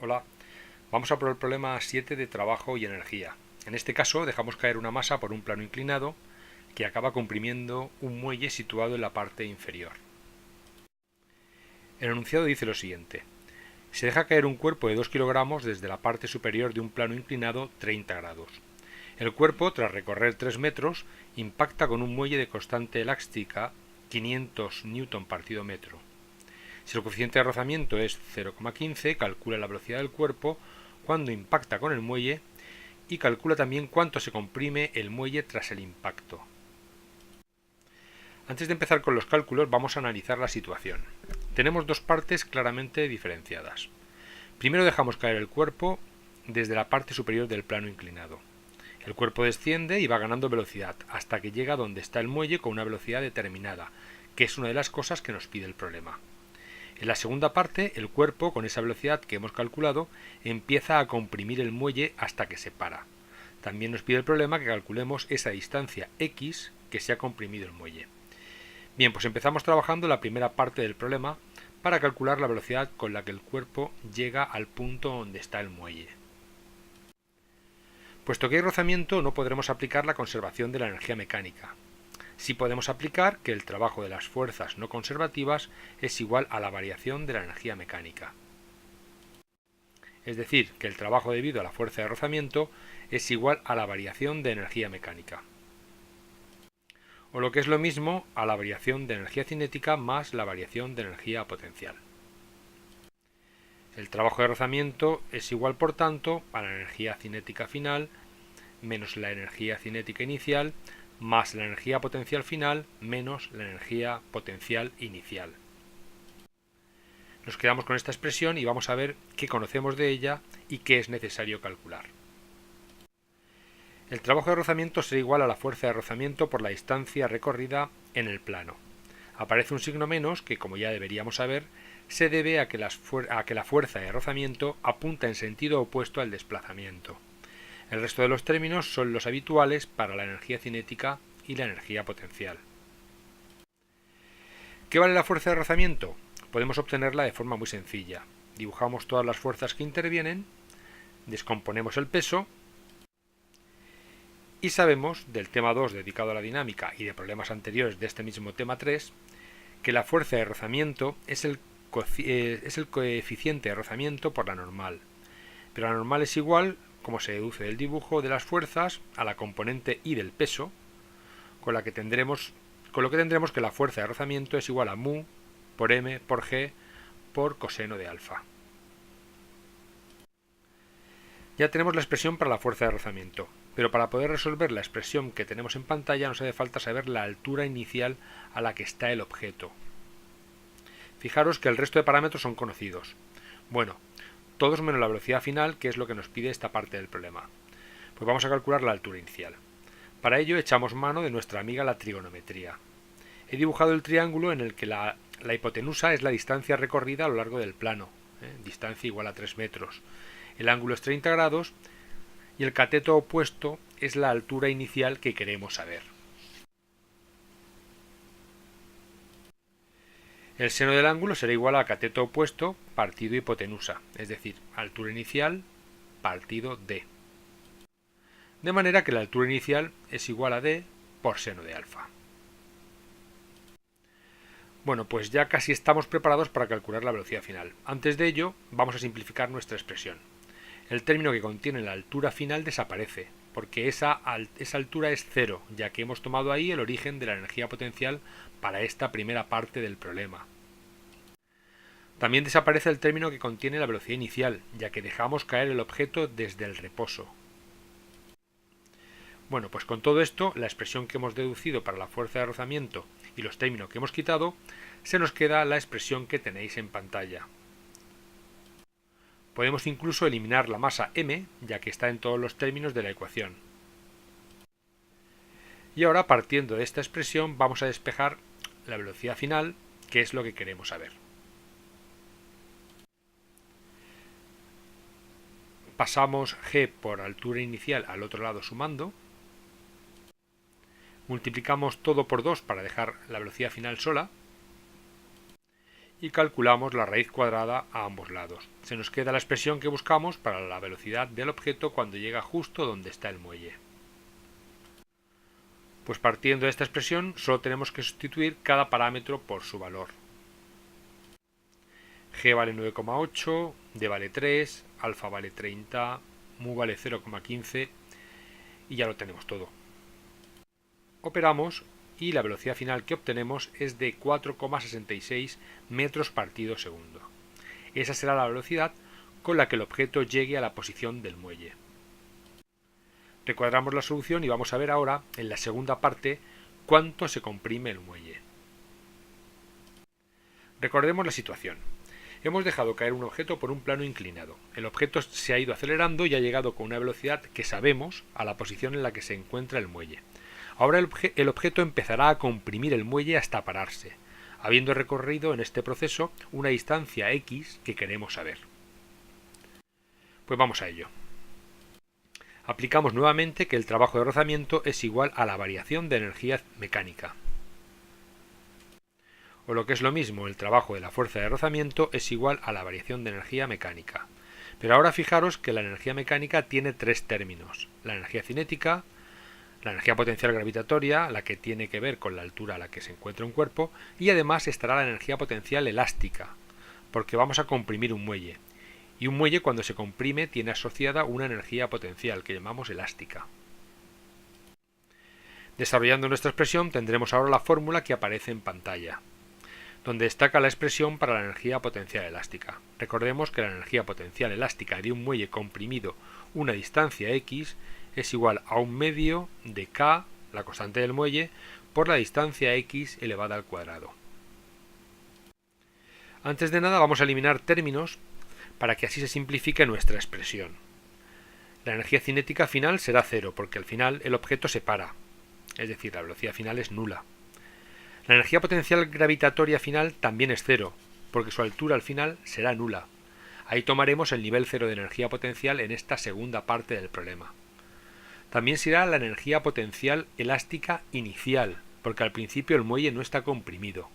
Hola, vamos a por el problema 7 de trabajo y energía. En este caso dejamos caer una masa por un plano inclinado que acaba comprimiendo un muelle situado en la parte inferior. El enunciado dice lo siguiente. Se deja caer un cuerpo de 2 kilogramos desde la parte superior de un plano inclinado 30 grados. El cuerpo, tras recorrer 3 metros, impacta con un muelle de constante elástica 500 Newton partido metro. Si el coeficiente de rozamiento es 0,15, calcula la velocidad del cuerpo cuando impacta con el muelle y calcula también cuánto se comprime el muelle tras el impacto. Antes de empezar con los cálculos vamos a analizar la situación. Tenemos dos partes claramente diferenciadas. Primero dejamos caer el cuerpo desde la parte superior del plano inclinado. El cuerpo desciende y va ganando velocidad hasta que llega donde está el muelle con una velocidad determinada, que es una de las cosas que nos pide el problema. En la segunda parte, el cuerpo, con esa velocidad que hemos calculado, empieza a comprimir el muelle hasta que se para. También nos pide el problema que calculemos esa distancia x que se ha comprimido el muelle. Bien, pues empezamos trabajando la primera parte del problema para calcular la velocidad con la que el cuerpo llega al punto donde está el muelle. Puesto que hay rozamiento, no podremos aplicar la conservación de la energía mecánica. Sí podemos aplicar que el trabajo de las fuerzas no conservativas es igual a la variación de la energía mecánica. Es decir, que el trabajo debido a la fuerza de rozamiento es igual a la variación de energía mecánica. O lo que es lo mismo, a la variación de energía cinética más la variación de energía potencial. El trabajo de rozamiento es igual, por tanto, a la energía cinética final menos la energía cinética inicial más la energía potencial final menos la energía potencial inicial. Nos quedamos con esta expresión y vamos a ver qué conocemos de ella y qué es necesario calcular. El trabajo de rozamiento será igual a la fuerza de rozamiento por la distancia recorrida en el plano. Aparece un signo menos que, como ya deberíamos saber, se debe a que la fuerza de rozamiento apunta en sentido opuesto al desplazamiento. El resto de los términos son los habituales para la energía cinética y la energía potencial. ¿Qué vale la fuerza de rozamiento? Podemos obtenerla de forma muy sencilla. Dibujamos todas las fuerzas que intervienen, descomponemos el peso y sabemos del tema 2 dedicado a la dinámica y de problemas anteriores de este mismo tema 3 que la fuerza de rozamiento es el coeficiente de rozamiento por la normal. Pero la normal es igual, como se deduce del dibujo de las fuerzas, a la componente y del peso, con lo que tendremos que la fuerza de rozamiento es igual a mu por m por g por coseno de alfa. Ya tenemos la expresión para la fuerza de rozamiento, pero para poder resolver la expresión que tenemos en pantalla nos hace falta saber la altura inicial a la que está el objeto. Fijaros que el resto de parámetros son conocidos. Bueno, todos menos la velocidad final, que es lo que nos pide esta parte del problema. Pues vamos a calcular la altura inicial. Para ello echamos mano de nuestra amiga la trigonometría. He dibujado el triángulo en el que la hipotenusa es la distancia recorrida a lo largo del plano, distancia igual a 3 metros. El ángulo es 30 grados y el cateto opuesto es la altura inicial que queremos saber. El seno del ángulo será igual al cateto opuesto partido hipotenusa, es decir, altura inicial partido d. De manera que la altura inicial es igual a d por seno de alfa. Bueno, pues ya casi estamos preparados para calcular la velocidad final. Antes de ello, vamos a simplificar nuestra expresión. El término que contiene la altura final desaparece, porque esa altura es cero, ya que hemos tomado ahí el origen de la energía potencial para esta primera parte del problema. También desaparece el término que contiene la velocidad inicial, ya que dejamos caer el objeto desde el reposo. Bueno, pues con todo esto, la expresión que hemos deducido para la fuerza de rozamiento y los términos que hemos quitado, se nos queda la expresión que tenéis en pantalla. Podemos incluso eliminar la masa m, ya que está en todos los términos de la ecuación. Y ahora, partiendo de esta expresión, vamos a despejar la velocidad final, que es lo que queremos saber. Pasamos g por altura inicial al otro lado sumando. Multiplicamos todo por 2 para dejar la velocidad final sola. y calculamos la raíz cuadrada a ambos lados. Se nos queda la expresión que buscamos para la velocidad del objeto cuando llega justo donde está el muelle. Pues partiendo de esta expresión solo tenemos que sustituir cada parámetro por su valor. G vale 9,8, D vale 3, alfa vale 30, mu vale 0,15 y ya lo tenemos todo. Operamos y la velocidad final que obtenemos es de 4,66 metros partido segundo. Esa será la velocidad con la que el objeto llegue a la posición del muelle. Recuadramos la solución y vamos a ver ahora, en la segunda parte, cuánto se comprime el muelle. Recordemos la situación. Hemos dejado caer un objeto por un plano inclinado. El objeto se ha ido acelerando y ha llegado con una velocidad que sabemos a la posición en la que se encuentra el muelle. Ahora el objeto empezará a comprimir el muelle hasta pararse, habiendo recorrido en este proceso una distancia x que queremos saber. Pues vamos a ello. Aplicamos nuevamente que el trabajo de rozamiento es igual a la variación de energía mecánica. O lo que es lo mismo, el trabajo de la fuerza de rozamiento es igual a la variación de energía mecánica. Pero ahora fijaros que la energía mecánica tiene tres términos: la energía cinética, la energía potencial gravitatoria, la que tiene que ver con la altura a la que se encuentra un cuerpo, y además estará la energía potencial elástica, porque vamos a comprimir un muelle. Y un muelle, cuando se comprime, tiene asociada una energía potencial que llamamos elástica. Desarrollando nuestra expresión tendremos ahora la fórmula que aparece en pantalla, donde destaca la expresión para la energía potencial elástica. Recordemos que la energía potencial elástica de un muelle comprimido una distancia x es igual a 1/2 de k, la constante del muelle, por la distancia x elevada al cuadrado. Antes de nada vamos a eliminar términos para que así se simplifique nuestra expresión. La energía cinética final será 0 porque al final el objeto se para, es decir, la velocidad final es nula. La energía potencial gravitatoria final también es 0, porque su altura al final será nula. Ahí tomaremos el nivel 0 de energía potencial en esta segunda parte del problema. También será la energía potencial elástica inicial, porque al principio el muelle no está comprimido.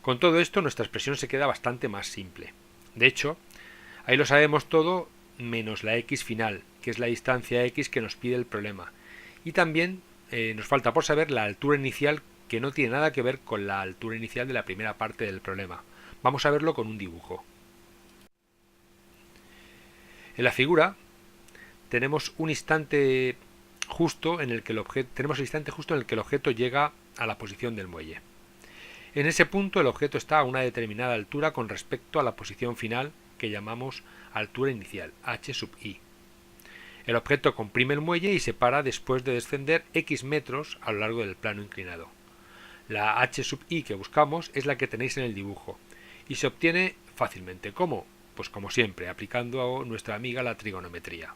Con todo esto nuestra expresión se queda bastante más simple. De hecho, ahí lo sabemos todo menos la x final, que es la distancia x que nos pide el problema. Y también nos falta por saber la altura inicial, que no tiene nada que ver con la altura inicial de la primera parte del problema. Vamos a verlo con un dibujo. En la figura tenemos un instante justo en el que el objeto llega a la posición del muelle. En ese punto el objeto está a una determinada altura con respecto a la posición final, que llamamos altura inicial, h sub i. El objeto comprime el muelle y se para después de descender x metros a lo largo del plano inclinado. La h sub i que buscamos es la que tenéis en el dibujo y se obtiene fácilmente. ¿Cómo? Pues como siempre, aplicando a nuestra amiga la trigonometría.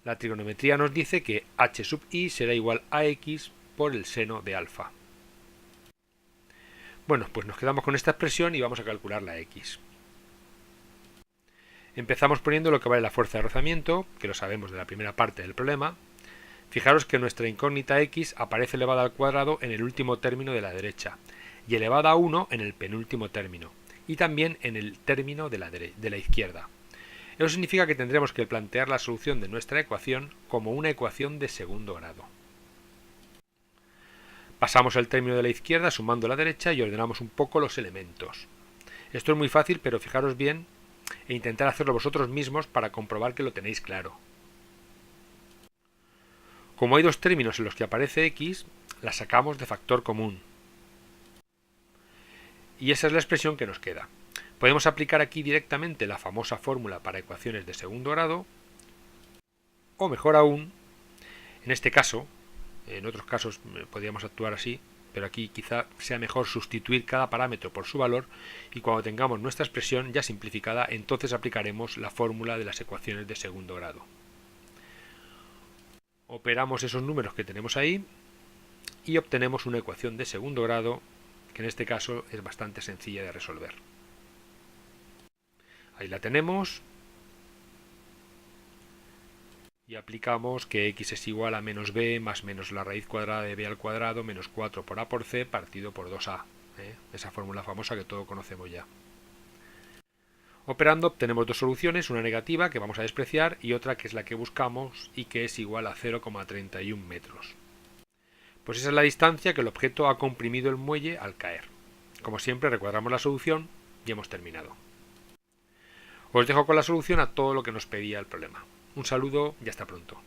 La trigonometría nos dice que h sub i será igual a x por el seno de alfa. Bueno, pues nos quedamos con esta expresión y vamos a calcular la x. Empezamos poniendo lo que vale la fuerza de rozamiento, que lo sabemos de la primera parte del problema. Fijaros que nuestra incógnita x aparece elevada al cuadrado en el último término de la derecha y elevada a 1 en el penúltimo término, y también en el término de la izquierda. Eso significa que tendremos que plantear la solución de nuestra ecuación como una ecuación de segundo grado. Pasamos el término de la izquierda sumando la derecha y ordenamos un poco los elementos. Esto es muy fácil, pero fijaros bien e intentar hacerlo vosotros mismos para comprobar que lo tenéis claro. Como hay dos términos en los que aparece x, la sacamos de factor común. Y esa es la expresión que nos queda. Podemos aplicar aquí directamente la famosa fórmula para ecuaciones de segundo grado, o mejor aún, en este caso, en otros casos podríamos actuar así, pero aquí quizá sea mejor sustituir cada parámetro por su valor y cuando tengamos nuestra expresión ya simplificada, entonces aplicaremos la fórmula de las ecuaciones de segundo grado. Operamos esos números que tenemos ahí y obtenemos una ecuación de segundo grado que en este caso es bastante sencilla de resolver. Ahí la tenemos y aplicamos que x es igual a menos b más menos la raíz cuadrada de b al cuadrado menos 4 por a por c partido por 2a. esa fórmula famosa que todos conocemos ya. Operando obtenemos dos soluciones, una negativa que vamos a despreciar y otra que es la que buscamos y que es igual a 0,31 metros. Pues esa es la distancia que el objeto ha comprimido el muelle al caer. Como siempre, recuadramos la solución y hemos terminado. Os dejo con la solución a todo lo que nos pedía el problema. Un saludo y hasta pronto.